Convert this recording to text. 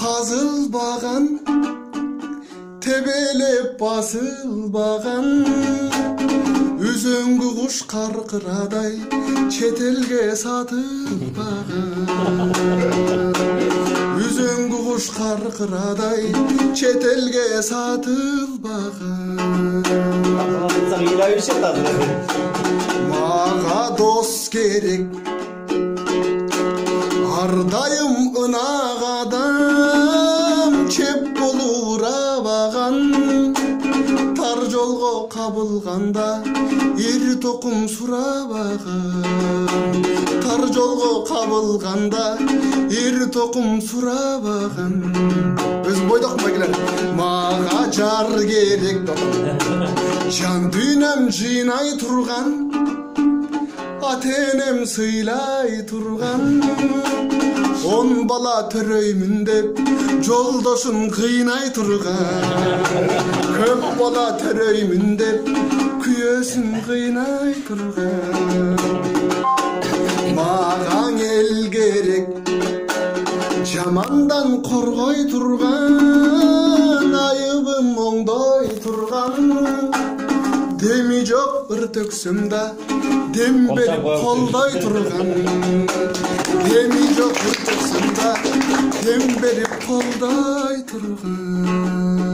Казылбаган, тебелеп басылбаган, үзөңгү куш каркырадай чет элге сатылбаган. Үзөңгү куш каркырадай чет элге сатылбаган. Мага дос керек, ардайым ынак адам, чеп болуп урабаган. Тар жолго кабылганда ир токум сурабаган. Тар жолго кабылганда ир токум сурабаган. Өзүм бойдок байгелер. Мага жар керек, жан дүйнөм жыйнай турган, ата-энем сыйлай турган. 10 бала төрөймүн деп жолдошун кыйнай турган. Көп бала төрөймүн деп күйөөсүн кыйнай турган. Мага эл керек, жамандан коргой турган, айыбым оңдой турган. Деми жок ыр төксөм да дем берип колдой турган. Деми жок ыр төксөм да дем берип колдой турган.